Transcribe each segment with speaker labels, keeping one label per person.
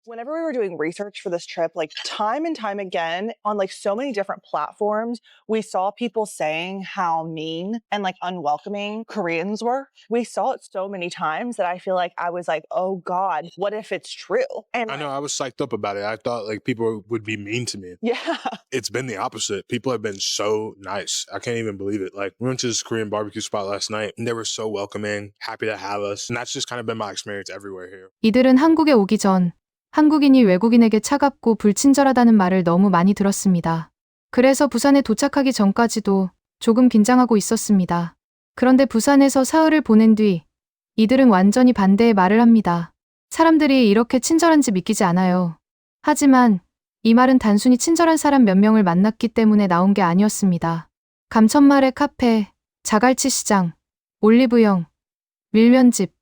Speaker 1: Whenever we were doing research for this trip, like time and time again on like so many different platforms, we saw people saying how mean and like unwelcoming Koreans were. We saw it so many times that I feel like I was like, oh God, what if it's true? And
Speaker 2: I know, I was psyched up about it. I thought like people would be mean to me.
Speaker 1: yeah.
Speaker 2: It's been the opposite. People have been so nice. I can't even believe it. Like, we went to this Korean barbecue spot last night and they were so welcoming, happy to have us. And that's just kind of been my experience everywhere here.
Speaker 3: 이들은 한국에 오기 전 한국인이 외국인에게 차갑고 불친절하다는 말을 너무 많이 들었습니다. 그래서 부산에 도착하기 전까지도 조금 긴장하고 있었습니다. 그런데 부산에서 사흘을 보낸 뒤 이들은 완전히 반대의 말을 합니다. 사람들이 이렇게 친절한지 믿기지 않아요. 하지만 이 말은 단순히 친절한 사람 몇 명을 만났기 때문에 나온 게 아니었습니다. 감천마을의 카페, 자갈치 시장, 올리브영, 밀면집,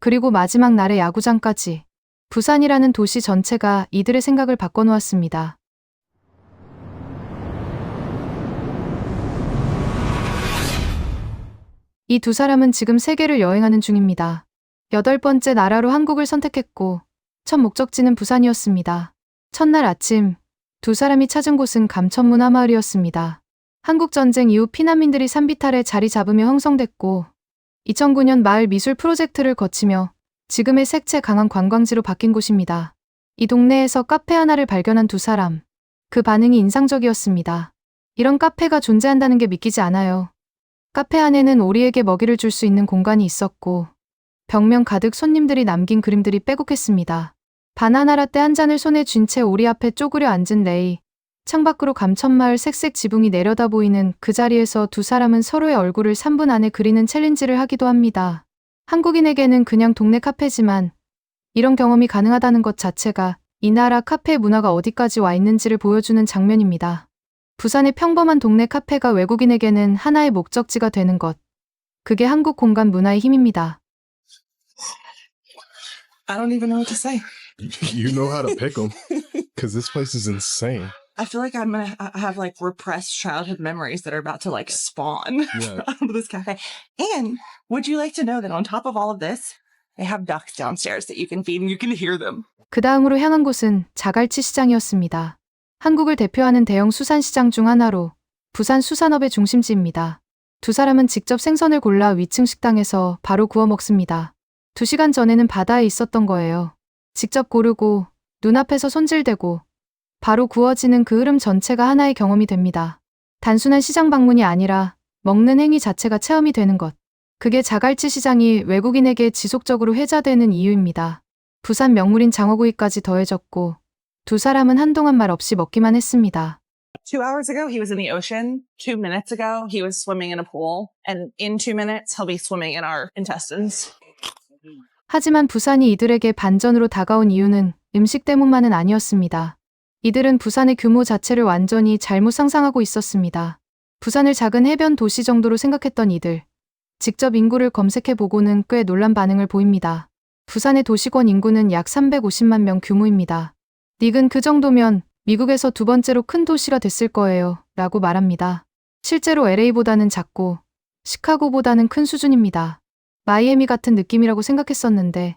Speaker 3: 그리고 마지막 날의 야구장까지 부산이라는 도시 전체가 이들의 생각을 바꿔놓았습니다. 이 두 사람은 지금 세계를 여행하는 중입니다. 8번째 나라로 한국을 선택했고 첫 목적지는 부산이었습니다. 첫날 아침 두 사람이 찾은 곳은 감천문화마을이었습니다. 한국전쟁 이후 피난민들이 산비탈에 자리 잡으며 형성됐고 2009년 마을 미술 프로젝트를 거치며 지금의 색채 강한 관광지로 바뀐 곳입니다. 이 동네에서 카페 하나를 발견한 두 사람. 그 반응이 인상적이었습니다. 이런 카페가 존재한다는 게 믿기지 않아요. 카페 안에는 오리에게 먹이를 줄 수 있는 공간이 있었고 벽면 가득 손님들이 남긴 그림들이 빼곡했습니다. 바나나 라떼 한 잔을 손에 쥔 채 오리 앞에 쪼그려 앉은 레이. 창밖으로 감천마을 색색 지붕이 내려다 보이는 그 자리에서 두 사람은 서로의 얼굴을 3분 안에 그리는 챌린지를 하기도 합니다. 한국인에게는 그냥 동네 카페지만 이런 경험이 가능하다는 것 자체가 이 나라 카페 문화가 어디까지 와 있는지를 보여주는 장면입니다. 부산의 평범한 동네 카페가 외국인에게는 하나의 목적지가 되는 것. 그게 한국 공간 문화의 힘입니다.
Speaker 4: I don't even know what to say.
Speaker 5: You know how to pick them because this place is insane.
Speaker 4: I feel like I'm gonna have like repressed childhood memories that are about to like spawn
Speaker 5: Yeah.
Speaker 4: out of this cafe. And would you like to know that on top of all of this, they have ducks downstairs that you can feed and you can hear them.
Speaker 3: 그 다음으로 향한 곳은 자갈치 시장이었습니다. 한국을 대표하는 대형 수산시장 중 하나로 부산 수산업의 중심지입니다. 두 사람은 직접 생선을 골라 위층 식당에서 바로 구워 먹습니다. 2시간 전에는 바다에 있었던 거예요. 직접 고르고 눈앞에서 손질되고 바로 구워지는 그 흐름 전체가 하나의 경험이 됩니다. 단순한 시장 방문이 아니라 먹는 행위 자체가 체험이 되는 것. 그게 자갈치 시장이 외국인에게 지속적으로 회자되는 이유입니다. 부산 명물인 장어구이까지 더해졌고 두 사람은 한동안 말 없이 먹기만 했습니다.
Speaker 4: 2 hours ago, he was in the ocean. 2 minutes ago, he was swimming in a pool. And in 2 minutes, he'll be swimming in our intestines.
Speaker 3: 하지만 부산이 이들에게 반전으로 다가온 이유는 음식 때문만은 아니었습니다. 이들은 부산의 규모 자체를 완전히 잘못 상상하고 있었습니다. 부산을 작은 해변 도시 정도로 생각했던 이들. 직접 인구를 검색해보고는 꽤 놀란 반응을 보입니다. 부산의 도시권 인구는 약 350만 명 규모입니다. 닉은 그 정도면 미국에서 2번째로 큰 도시가 됐을 거예요. 라고 말합니다. 실제로 LA보다는 작고 시카고보다는 큰 수준입니다. 마이애미 같은 느낌이라고 생각했었는데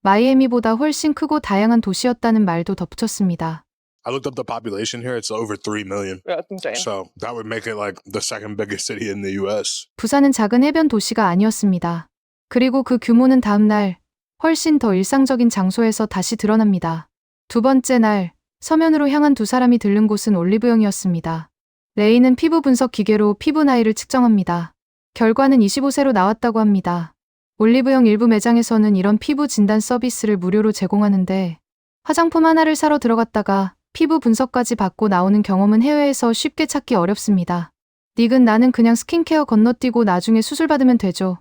Speaker 3: 마이애미보다 훨씬 크고 다양한 도시였다는 말도 덧붙였습니다.
Speaker 2: I looked up the population here. It's over 3 million.
Speaker 1: Yeah, that's insane.
Speaker 2: So that would make it like the second biggest city in the US.
Speaker 3: 부산은 작은 해변 도시가 아니었습니다. 그리고 그 규모는 다음 날 훨씬 더 일상적인 장소에서 다시 드러납니다. 2번째 날 서면으로 향한 두 사람이 들른 곳은 올리브영이었습니다. 레이는 피부 분석 기계로 피부 나이를 측정합니다. 결과는 25세로 나왔다고 합니다. 올리브영 일부 매장에서는 이런 피부 진단 서비스를 무료로 제공하는데 화장품 하나를 사러 들어갔다가 피부 분석까지 받고 나오는 경험은 해외에서 쉽게 찾기 어렵습니다. 닉은 나는 그냥 스킨케어 건너뛰고 나중에 수술 받으면 되죠.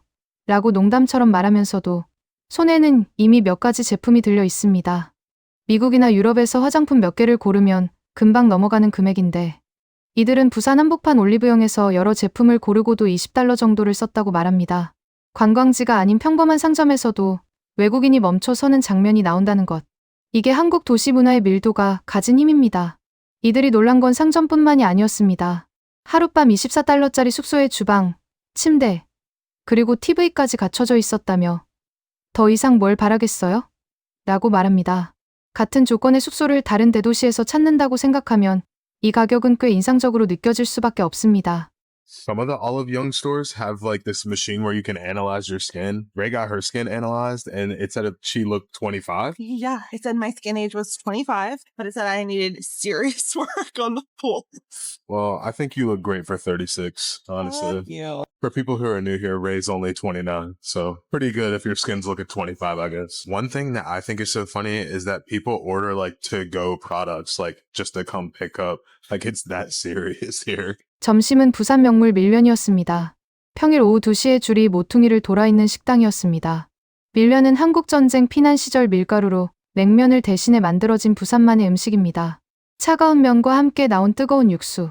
Speaker 3: 라고 농담처럼 말하면서도 손에는 이미 몇 가지 제품이 들려 있습니다. 미국이나 유럽에서 화장품 몇 개를 고르면 금방 넘어가는 금액인데 이들은 부산 한복판 올리브영에서 여러 제품을 고르고도 $20 정도를 썼다고 말합니다. 관광지가 아닌 평범한 상점에서도 외국인이 멈춰서는 장면이 나온다는 것. 이게 한국 도시 문화의 밀도가 가진 힘입니다. 이들이 놀란 건 상점뿐만이 아니었습니다. 하룻밤 $24짜리 숙소의 주방, 침대, 그리고 TV까지 갖춰져 있었다며 더 이상 뭘 바라겠어요? 라고 말합니다. 같은 조건의 숙소를 다른 대도시에서 찾는다고 생각하면 이 가격은 꽤 인상적으로 느껴질 수밖에 없습니다.
Speaker 5: Some of the Olive Young stores have like this machine where you can analyze your skin. Ray got her skin analyzed and it said she looked 25.
Speaker 4: Yeah, it said my skin age was 25, but it said I needed serious work on the pools.
Speaker 5: Well, I think you look great for 36, honestly.
Speaker 4: Thank you.
Speaker 5: For people who are new here, Ray's only 29, so pretty good if your skin's looking 25, I guess. One thing that I think is so funny is that people order like to-go products, like just to come pick up. Like it's that serious here.
Speaker 3: 점심은 부산 명물 밀면이었습니다. 평일 오후 2시에 줄이 모퉁이를 돌아 있는 식당이었습니다. 밀면은 한국전쟁 피난 시절 밀가루로 냉면을 대신해 만들어진 부산만의 음식입니다. 차가운 면과 함께 나온 뜨거운 육수.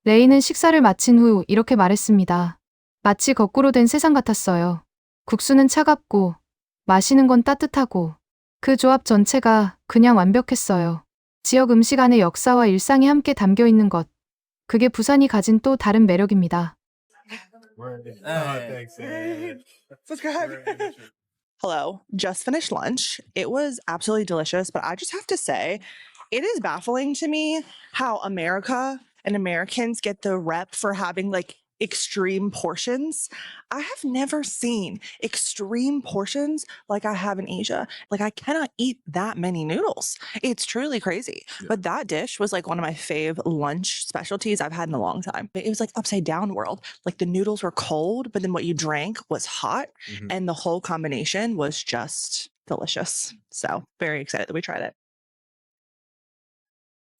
Speaker 3: 레이는 식사를 마친 후 이렇게 말했습니다. 마치 거꾸로 된 세상 같았어요. 국수는 차갑고 마시는 건 따뜻하고 그 조합 전체가 그냥 완벽했어요. 지역 음식 안에 역사와 일상이 함께 담겨 있는 것. 그게 부산이 가진 또 다른 매력입니다.
Speaker 1: Subscribe. Hello. Just finished lunch. It was absolutely delicious, but I just have to say, it is baffling to me how America and Americans get the rep for having like extreme portions. I have never seen extreme portions like I have in Asia. Like I cannot eat that many noodles. It's truly crazy.
Speaker 5: Yeah.
Speaker 1: But that dish was like one of my fave lunch specialties I've had in a long time. It was like upside down world. Like the noodles were cold, but then what you drank was hot.
Speaker 5: Mhm.
Speaker 1: And the whole combination was just delicious. So very excited that we tried it.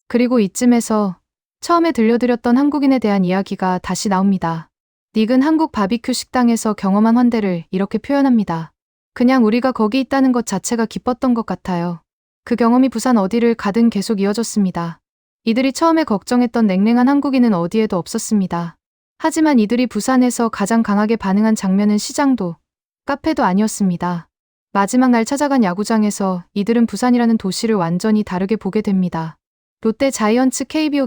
Speaker 3: 그리고 이쯤에서 처음에 들려드렸던 한국인에 대한 이야기가 다시 나옵니다. 닉은 한국 바비큐 식당에서 경험한 환대를 이렇게 표현합니다. 그냥 우리가 거기 있다는 것 자체가 기뻤던 것 같아요. 그 경험이 부산 어디를 가든 계속 이어졌습니다. 이들이 처음에 걱정했던 냉랭한 한국인은 어디에도 없었습니다. 하지만 이들이 부산에서 가장 강하게 반응한 장면은 시장도, 카페도 아니었습니다. 마지막 날 찾아간 야구장에서 이들은 부산이라는 도시를 완전히 다르게 보게 됩니다. 롯데 자이언츠 KBO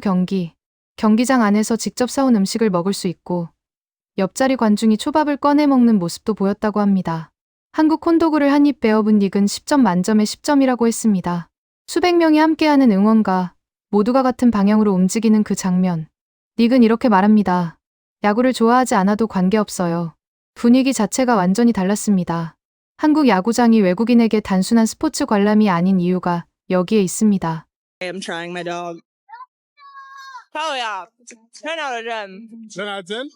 Speaker 3: 경기장 안에서 직접 사온 음식을 먹을 수 있고 옆자리 관중이 초밥을 꺼내 먹는 모습도 보였다고 합니다. 한국 콘도그를 한 입 베어본 닉은 10점 만점에 10점이라고 했습니다. 수백 명이 함께하는 응원과 모두가 같은 방향으로 움직이는 그 장면. 닉은 이렇게 말합니다. 야구를 좋아하지 않아도 관계없어요. 분위기 자체가 완전히 달랐습니다. 한국 야구장이 외국인에게 단순한 스포츠 관람이 아닌 이유가 여기에 있습니다.
Speaker 1: I am trying my dog. Oh yeah. 10 out of 10.
Speaker 2: 10 out of 10?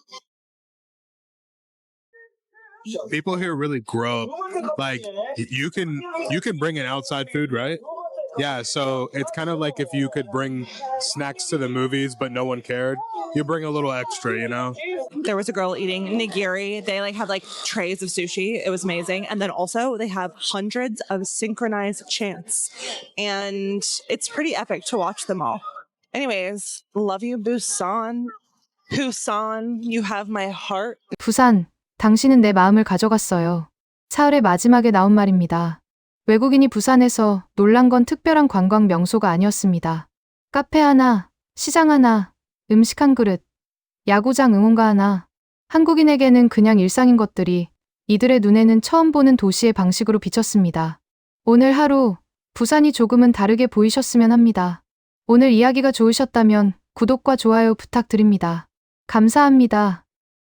Speaker 2: People here really grow up. Like you can bring in outside food, right? Yeah, so it's kind of like if you could bring snacks to the movies but no one cared. You bring a little extra, you know?
Speaker 4: There was a girl eating nigiri. They like have like trays of sushi. It was amazing. And then also they have hundreds of synchronized chants. And it's pretty epic to watch them all. Anyways, love you, Busan. Busan, you have my heart.
Speaker 3: 부산, 당신은 내 마음을 가져갔어요. 사흘의 마지막에 나온 말입니다. 외국인이 부산에서 놀란 건 특별한 관광 명소가 아니었습니다. 카페 하나, 시장 하나, 음식 한 그릇, 야구장 응원가 하나. 한국인에게는 그냥 일상인 것들이 이들의 눈에는 처음 보는 도시의 방식으로 비쳤습니다. 오늘 하루, 부산이 조금은 다르게 보이셨으면 합니다. 오늘 이야기가 좋으셨다면 구독과 좋아요 부탁드립니다. 감사합니다.